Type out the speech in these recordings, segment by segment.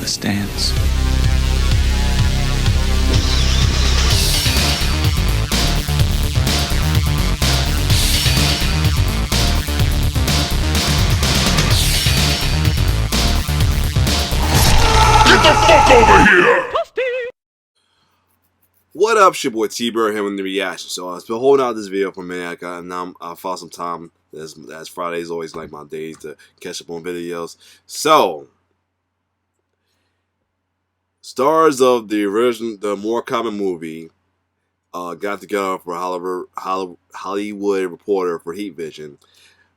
Let's dance. Get the fuck over here! What up, it's your boy T-Bird here with the reaction. So I've been holding out this video for a minute. I found some time. As Fridays always like my days to catch up on videos. So stars of the Mortal Kombat movie got together for Hollywood Reporter for Heat Vision.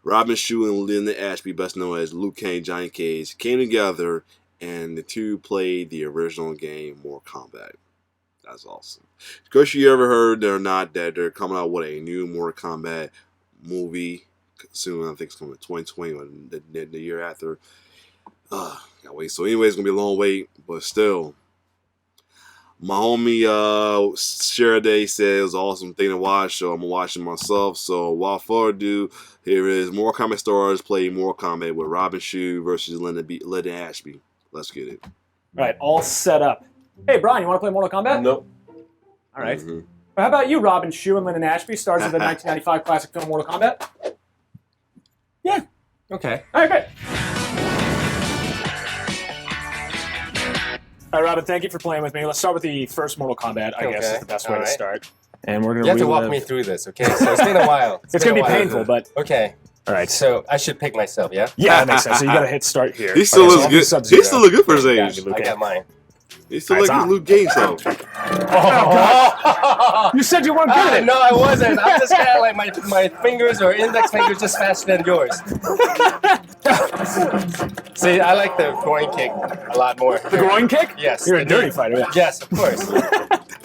Robin, Shou, and Linden Ashby, best known as Liu Kang, Johnny Cage, came together and the two played the original game Mortal Kombat. That's awesome. Of course, you ever heard that they're coming out with a new Mortal Kombat movie soon. I think it's coming in 2020 or the year after. Gotta wait. So anyway, it's gonna be a long wait, but still. My homie Sharaday said it was an awesome thing to watch, so I'm gonna watch it myself. So without further ado, here is Mortal Kombat stars playing Mortal Kombat with Robin, Shou versus Linden Ashby. Let's get it. All right, all set up. Hey, Brian, you want to play Mortal Kombat? Nope. All right. Well, how about you, Robin, Shou, and Linden Ashby, stars of the 1995 classic film Mortal Kombat? Yeah. Okay. All right, great. All right, Robin, thank you for playing with me. Let's start with the first Mortal Kombat, I guess, is the best way to start. And we're going You have to walk me through this, okay? So it's been a while. It's going to be painful, but... Okay. All right. So I should pick myself, yeah? Yeah, that makes sense. So you got to hit start here. He still looks good. He still look good for his age. I got mine. He still looks like Luke Cage, though. Oh, you said you weren't good at it. No, I wasn't. I'm just kind of like my fingers or index fingers just faster than yours. See, I like the groin kick a lot more. The groin kick? Yes. You're a dirty fighter. Yeah. Yes, of course.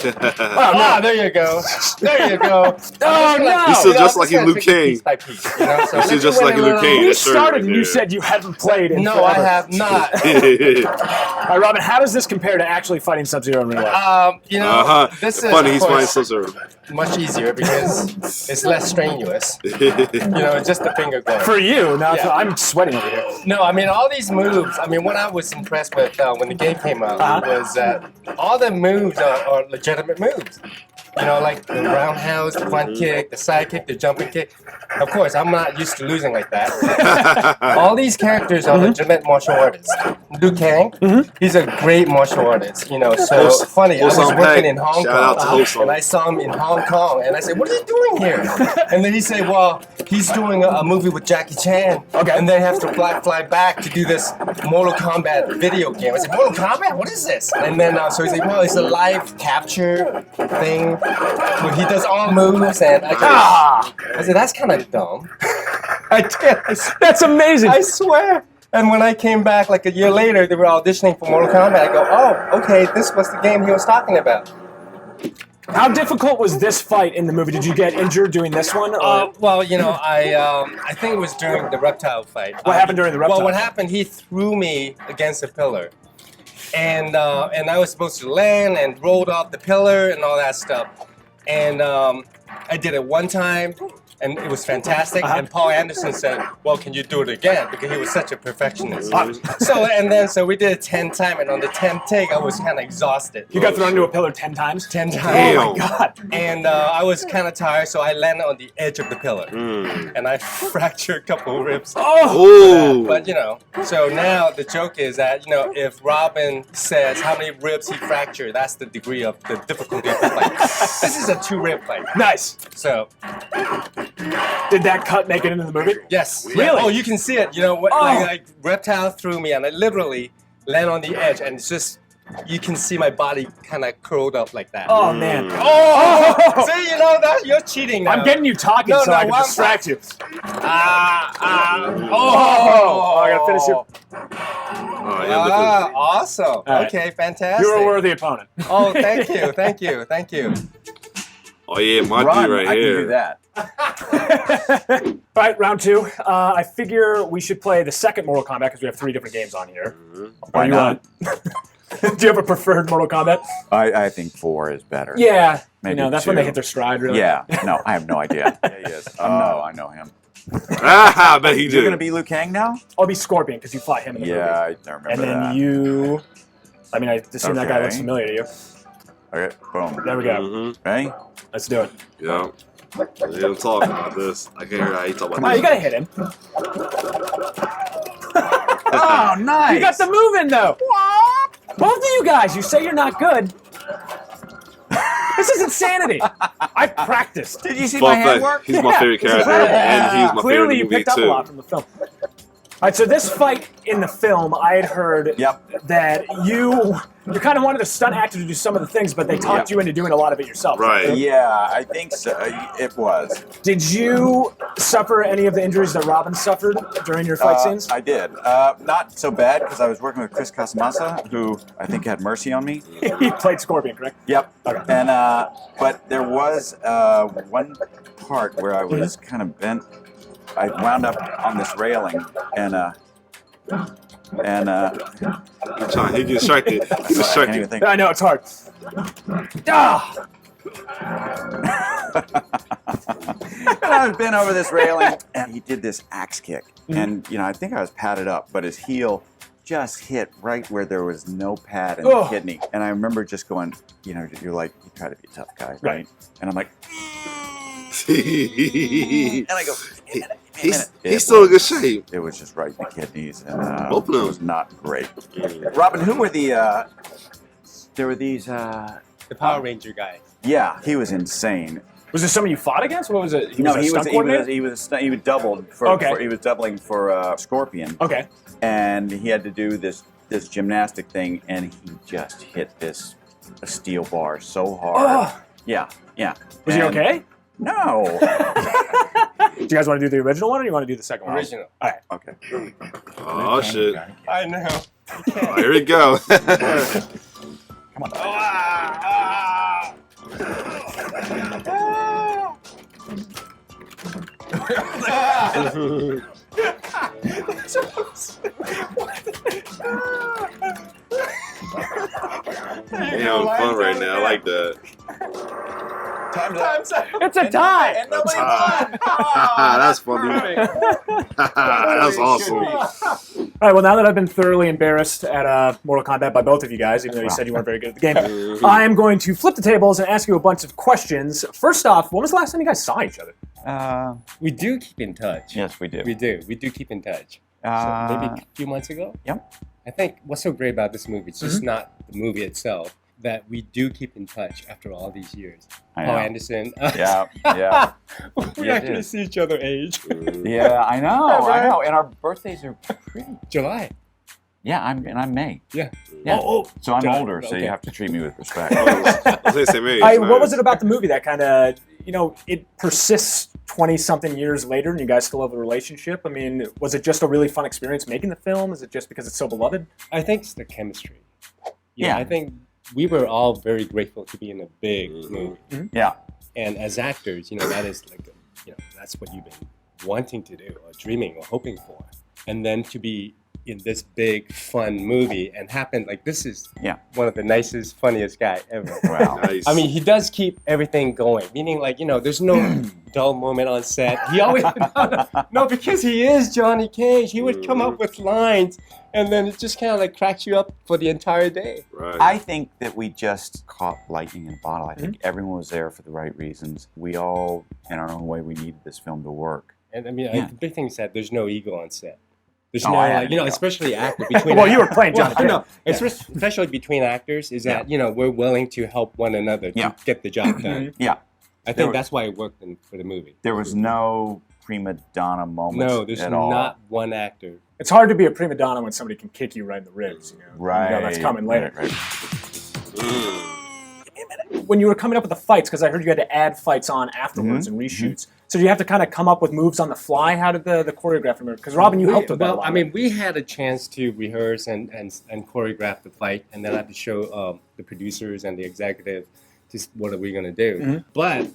Oh, there you go. There you go. Oh, no. He's still just like Luke Cage. Piece by piece, you know? So He's still just like Luke Cage. You started and you said you hadn't played in No, I forever. have not. All right, Robin, how does this compare to actually fighting Sub-Zero in real life? You know, this is funny. He's of fighting course, Sub-Zero. much easier because it's less strenuous. You know, it's just the finger going. For you, now Yeah. I'm sweating over here. No, I mean, all these moves, I mean, what I was impressed with when the game came out was that all the moves are legitimate moves. You know, like the roundhouse, the front kick, the side kick, the jumping kick. Of course, I'm not used to losing like that. All these characters are legitimate martial artists. Liu Kang, he's a great martial artist. You know, so funny. I was working in Hong Kong, and I saw him in Hong Kong, and I said, "What are you doing here?" And then he said, "Well, he's doing a movie with Jackie Chan, and they have to fly back to do this Mortal Kombat video game." I said, "Mortal Kombat? What is this?" And then so he said, "Well, it's a live capture thing. But he does all moves," and I said, "That's kind of dumb." I did. That's amazing. I swear. And when I came back like a year later, they were auditioning for Mortal Kombat. I go, "Oh, okay, this was the game he was talking about." How difficult was this fight in the movie? Did you get injured doing this one? Or? Well, you know, I think it was during the reptile fight. What happened during the reptile? Well, what happened? He threw me against a pillar, and I was supposed to land and rolled off the pillar and all that stuff. And I did it one time, and it was fantastic. And Paul Anderson said, "Well, can you do it again?" Because he was such a perfectionist. So we did it 10 times, and on the 10th take, I was kind of exhausted. You got thrown into a pillar 10 times? 10 times. Damn. Oh my God. And I was kind of tired, so I landed on the edge of the pillar. And I fractured a couple of ribs. Oh! But, you know, so now the joke is that, you know, if Robin says how many ribs he fractured, that's the degree of the difficulty of the fight. This is a 2-rib fight. Nice. So, did that cut make it into the movie? yes. Really? Yeah. Oh, you can see it. You know, like Reptile threw me, and I literally land on the edge, and it's just, you can see my body kind of curled up like that. Oh, man. Oh! See, you know, that you're cheating now. I'm getting you talking so I can distract you. Oh! I gotta finish you. Awesome. Right. Okay, fantastic. You're a worthy opponent. Oh, thank you, thank you, thank you. Oh yeah, my dude right I here. can do that. All right, round 2. I figure we should play the second Mortal Kombat because we have 3 different games on here. Why not? Do you have a preferred Mortal Kombat? I think 4 is better. Yeah. Maybe you know, that's when they 2. hit their stride, really. Yeah. No, I have no idea. Yeah, he is. No, I know him. I bet he did. You're gonna be Liu Kang now? I'll be Scorpion because you fought him in the movie. Yeah, I remember And then that. you... I mean, I assume that guy looks familiar to you. Okay, boom. There we go. Mm-hmm. Ready? Let's do it. Yeah. Let him talk about this. I can't hear how he talk about Oh, you this. gotta hit him. Oh, nice. You got the move in though. Both of you guys, you say you're not good. This is insanity. I practiced. Did you see my handwork? He's my favorite character, and he's my Clearly, favorite you movie picked up a too. lot from the film. All right, so this fight in the film, I had heard that you kind of wanted a stunt actor to do some of the things, but they talked you into doing a lot of it yourself. Right. Yeah, I think so. It was. Did you suffer any of the injuries that Robin suffered during your fight scenes? I did. Not so bad because I was working with Chris Casamassa, who I think had mercy on me. He played Scorpion, correct? Yep. Okay. And but there was one part where I was kind of bent. I wound up on this railing and John, he gets distracted. He's I can't distracted. even think. I know, it's hard. Ah! And I was bent over this railing, and he did this axe kick. And, I think I was padded up, but his heel just hit right where there was no pad in the kidney. And I remember just going, you're like, you try to be a tough guy, right? And I'm like, and I go, he's still in good shape. it was just right in the kidneys, and Both of it them. was not great. Robin, who were the, there were these, The Power Ranger guy. yeah, he was insane. Was this someone you fought against? What was it? He was doubling for Scorpion. Okay. And he had to do this gymnastic thing, and he just hit a steel bar so hard. Oh. Yeah. Was he okay? No. Do you guys want to do the original one, or do you want to do the second one? Original. All right. Okay. Oh shit! I know. Oh, here we go. Come on. You're having fun right now. I like that. Time's up. It's a tie. And nobody Ah. won. That's funny. That's awesome. All right, well, now that I've been thoroughly embarrassed at Mortal Kombat by both of you guys, even though you said you weren't very good at the game, I am going to flip the tables and ask you a bunch of questions. First off, when was the last time you guys saw each other? We do keep in touch. Yes, we do. We do. We do keep in touch. So maybe a few months ago? Yep. I think what's so great about this movie, it's just not the movie itself, that we do keep in touch after all these years. I Paul know. Anderson. Yeah. We Yeah, it actually is. see each other age. Yeah, I know. Right. I know. And our birthdays are pretty. July. Yeah, I'm May. Yeah. Yeah. Oh, So I'm July, older, so okay. you have to treat me with respect. I say same age. what was it about the movie that kind of, it persists 20-something years later and you guys still have a relationship? I mean, was it just a really fun experience making the film? Is it just because it's so beloved? I think it's the chemistry. Yeah. I think we were all very grateful to be in a big movie. Yeah. And as actors, that is like, that's what you've been wanting to do or dreaming or hoping for. And then to be in this big, fun movie and happen, like, this is one of the nicest, funniest guy ever. Wow. Nice. I mean, he does keep everything going, meaning, like, there's no dull moment on set. He always, no, because he is Johnny Cage. He would come up with lines, and then it just kind of, like, cracks you up for the entire day. Right. I think that we just caught lightning in a bottle. I think everyone was there for the right reasons. We all, in our own way, we needed this film to work. And I mean, Yeah. the big thing is that there's no ego on set. There's Oh, no, I had like, ego. especially actor between. Well, you were playing Johnny Cage. No, especially between actors, is that we're willing to help one another to get the job done. Yeah. I think that's why it worked for the movie. There was no prima donna moments No, there's at all. not one actor. It's hard to be a prima donna when somebody can kick you right in the ribs. Right. You know that's coming later. Right. When you were coming up with the fights, because I heard you had to add fights on afterwards and reshoots. So do you have to kind of come up with moves on the fly? How did the choreographer move? Because Robin, you helped with that a Well, lot. I mean, we had a chance to rehearse and choreograph the fight, and then I had to show the producers and the executive just what are we going to do. But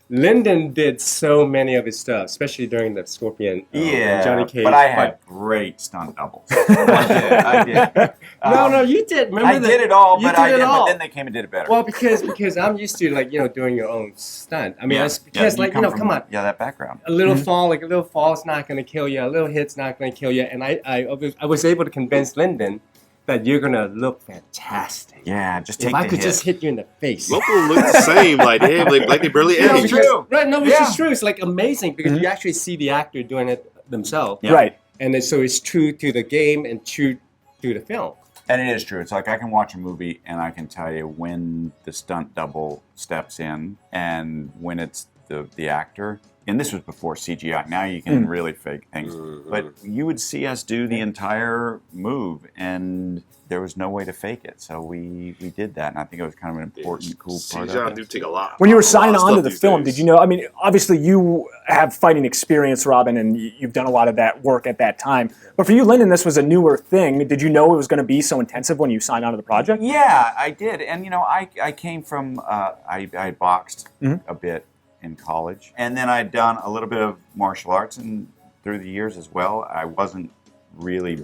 Linden did so many of his stuff, especially during the Scorpion and Johnny Cage but I fight. had great stunt doubles. I did. No, you did. Remember I did it all, you but did it all. But then they came and did it better. Well, because I'm used to, like, doing your own stunt. I mean, because you come come on. Yeah, that background. A little fall is not going to kill you. A little hit's not going to kill you. And I was able to convince Linden that you're gonna look fantastic. Yeah, just take If I the could hit. just hit you in the face. Most people look the same, like they barely No, age. because, right? No, which Yeah. is true. It's like amazing because you actually see the actor doing it themselves, Yeah. Right. and then, so it's true to the game and true to the film. And it is true. It's like I can watch a movie and I can tell you when the stunt double steps in and when it's the actor. And this was before CGI. Now you can really fake things. But you would see us do the entire move, and there was no way to fake it. So we did that, and I think it was kind of an important, cool part CGI of do it. take a lot. When you were a lot signing of on to stuff the these film, days. did you know? I mean, obviously you have fighting experience, Robin, and you've done a lot of that work at that time. But for you, Linden, this was a newer thing. Did you know it was going to be so intensive when you signed on to the project? Yeah, I did. And, you know, I came from, I boxed a bit in college. And then I'd done a little bit of martial arts and through the years as well. I wasn't really,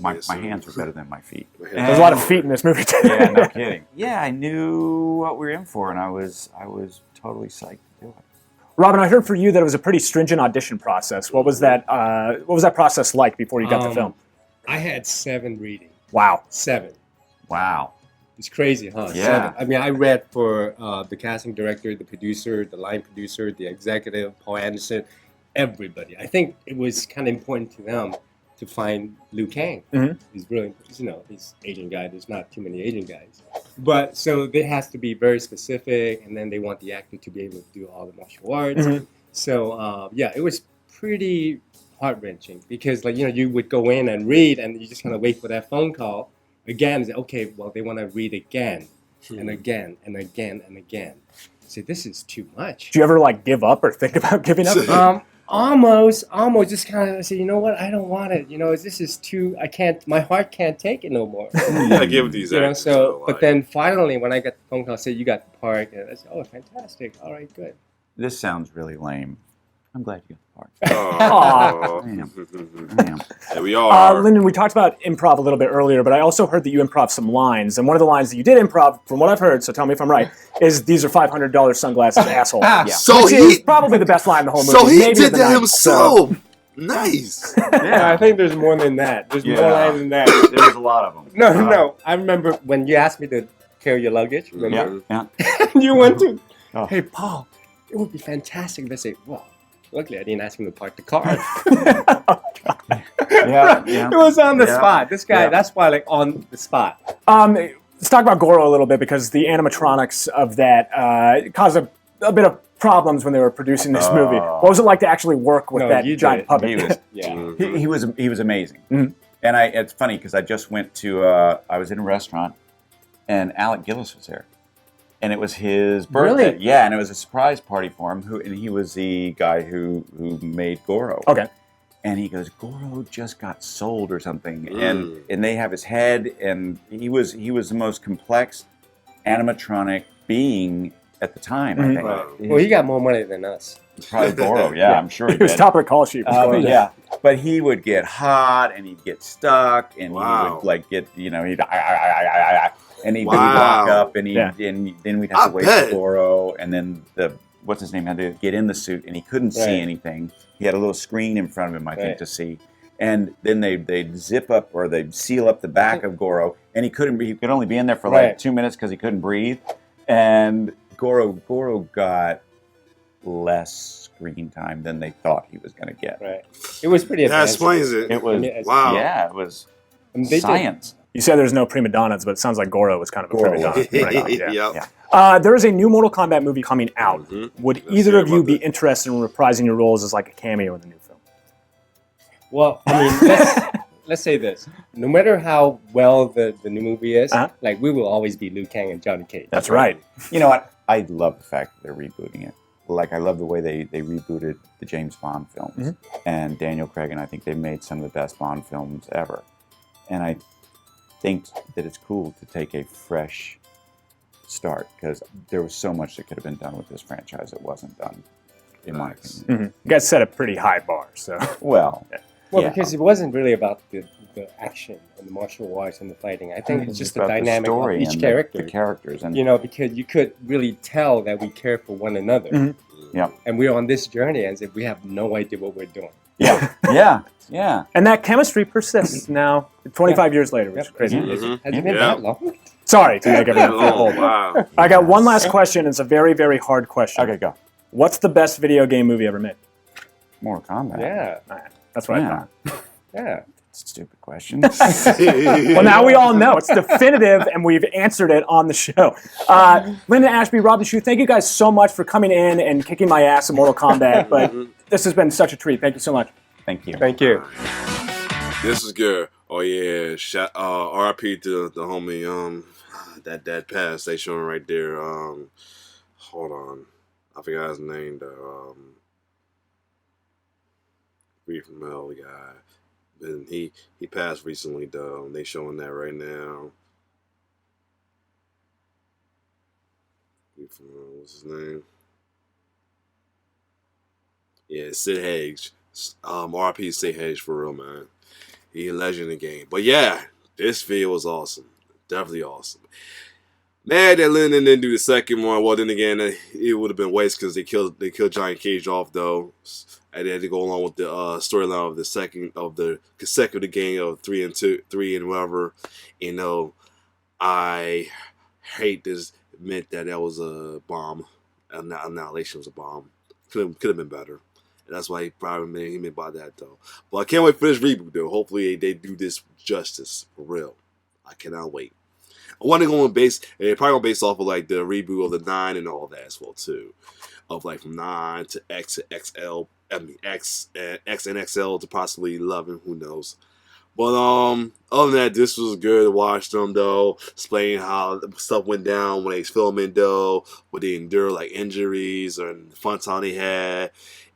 my hands were better than my feet. There's a lot of feet in this movie, too. Yeah, no kidding. Yeah, I knew what we were in for, and I was totally psyched to do it. Robin, I heard for you that it was a pretty stringent audition process. What was that? What was that process like before you got the film? I had 7 readings. Wow. 7. Wow. It's crazy, huh? Yeah. 7. I mean, I read for the casting director, the producer, the line producer, the executive, Paul Anderson, everybody. I think it was kind of important to them to find Liu Kang. He's really, you know, he's Asian guy. There's not too many Asian guys. But so it has to be very specific, and then they want the actor to be able to do all the martial arts. So, yeah, it was pretty heart-wrenching because, like, you know, you would go in and read, and you just kind of wait for that phone call. Again, say, okay, well, they want to read again and again and again and again. So this is too much. Did you ever like give up or think about giving up? Almost just kind of say, you know what, I don't want it. You know, this is too. I can't. My heart can't take it no more. You gotta give these You know, actors so a but lot. then finally, when I got the phone call, say you got the part, and I said, oh, fantastic. All right, good. This sounds really lame. I'm glad you got the part. Oh. Damn. There we are. Linden, we talked about improv a little bit earlier, but I also heard that you improv some lines, and one of the lines that you did improv, from what I've heard, so tell me if I'm right, is "These are $500 sunglasses, asshole." So Which is probably the best line in the whole movie. So he maybe did of the that night, himself. Nice. Yeah, I think there's more than that. There's more Yeah. lines than that. There's a lot of them. No. I remember when you asked me to carry your luggage. Remember? Yeah. You went to. Oh. Hey, Paul, it would be fantastic if I say, well. Luckily, I didn't ask him to park the car. Yeah. It was on the Yeah. spot. This guy, Yeah. that's why, like, on the spot. Let's talk about Goro a little bit, because the animatronics of that caused a bit of problems when they were producing this movie. What was it like to actually work with No, that you giant did. puppet? He was Yeah. he was amazing. Mhm. And it's funny because I just went to I was in a restaurant and Alec Gillis was there. And it was his birthday. Really? Yeah, and it was a surprise party for him. And he was the guy who made Goro. Okay. And he goes, Goro just got sold or something. And they have his head, and he was the most complex animatronic being at the time, I think. Wow. Well, he got more money than us. Probably Goro, yeah, I'm sure he He was did. top of the call sheet. But yeah, but he would get hot and he'd get stuck and he Wow. would like get, you know, he'd and he'd Wow. walk up and Yeah. and then we'd have to I wait bet. for Goro, and then what's his name had to get in the suit and he couldn't see Right. anything. He had a little screen in front of him, I think, Right. to see. And then they'd zip up or they'd seal up the back of Goro, and he could only be in there for like Right. 2 minutes because he couldn't breathe. And Goro got less screen time than they thought he was going to get. Right. It was pretty That advanced. explains it. It was, I mean, it's- Wow. yeah, it was And they did- science. You said there's no prima donnas, but it sounds like Goro was kind of a Goro prima donna. was. Right? Yep. Yeah. There is a new Mortal Kombat movie coming out. Would Let's either hear of you about be that. interested in reprising your roles as like a cameo in the new film? Well, I mean, let's say this. No matter how well the new movie is, like, we will always be Liu Kang and Johnny Cage. That's right. You know what? I love the fact that they're rebooting it. Like, I love the way they rebooted the James Bond films. And Daniel Craig, and I think they made some of the best Bond films ever. And I think that it's cool to take a fresh start, because there was so much that could have been done with this franchise that wasn't done, in my opinion. You guys set a pretty high bar, so. Well, Well, yeah. because it wasn't really about the action and the martial arts and the fighting. I think it's just the about dynamic of story each and character. the characters, and You know, because you could really tell that we care for one another. yeah. And we're on this journey as if we have no idea what we're doing. Yeah, yeah, yeah. And that chemistry persists now, 25 years later, which is crazy. Has it been Yeah. that long? Sorry to make everyone feel Oh, old. wow. I got one last question. It's a very, very hard question. Okay, go. What's the best video game movie ever made? Mortal Kombat. Yeah, All right, that's what I Yeah. thought. yeah. Stupid question. Well, now we all know. It's definitive, and we've answered it on the show. Linden Ashby, Rob, and Shou, thank you guys so much for coming in and kicking my ass in Mortal Kombat. But this has been such a treat. Thank you so much. Thank you. Thank you. This is good. Oh yeah, RIP to the homie. That pass they showing right there. Hold on, I forgot his name though. Free from hell, the guy. And he passed recently though. And they showing that right now. Free from hell, what's his name? Yeah, Sid Haig. RIP Sid Haig for real, man. He a legend in the game. But yeah, this video was awesome. Definitely awesome. Mad that Linden didn't do the second one. Well, then again, it would have been waste because they killed Giant Cage off though, and they had to go along with the storyline of the consecutive game of 3 and whatever. You know, I hate this. Admit that was a bomb. Annihilation was a bomb. Could have been better. And that's why he probably meant by that though. But I can't wait for this reboot though. Hopefully they do this justice for real. I cannot wait. I want to go on base. They're probably gonna base off of like the reboot of the 9 and all that as well too, of like from 9 to X to XL. I mean X and XL to possibly 11. Who knows? But other than that, this was good to watch them though, explain how stuff went down when they was filming though, what they endured like injuries and the fun time they had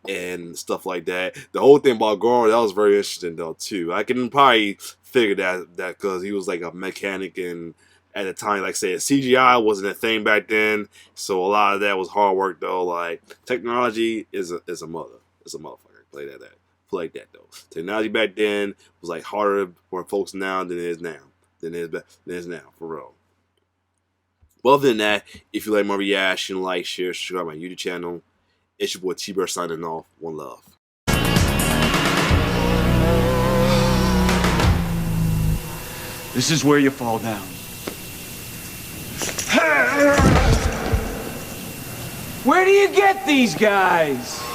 and stuff like that. The whole thing about Goro, that was very interesting though too. I can probably figure that because he was like a mechanic and at the time, like I said, CGI wasn't a thing back then, so a lot of that was hard work though. Like technology is a mother, it's a motherfucker. Play like that though. Technology back then was like harder for folks now than it is now. Than it is now, for real. Well, other than that, if you like my reaction, like, share, subscribe to my YouTube channel. It's your boy T-Bird signing off. One love. This is where you fall down. Where do you get these guys?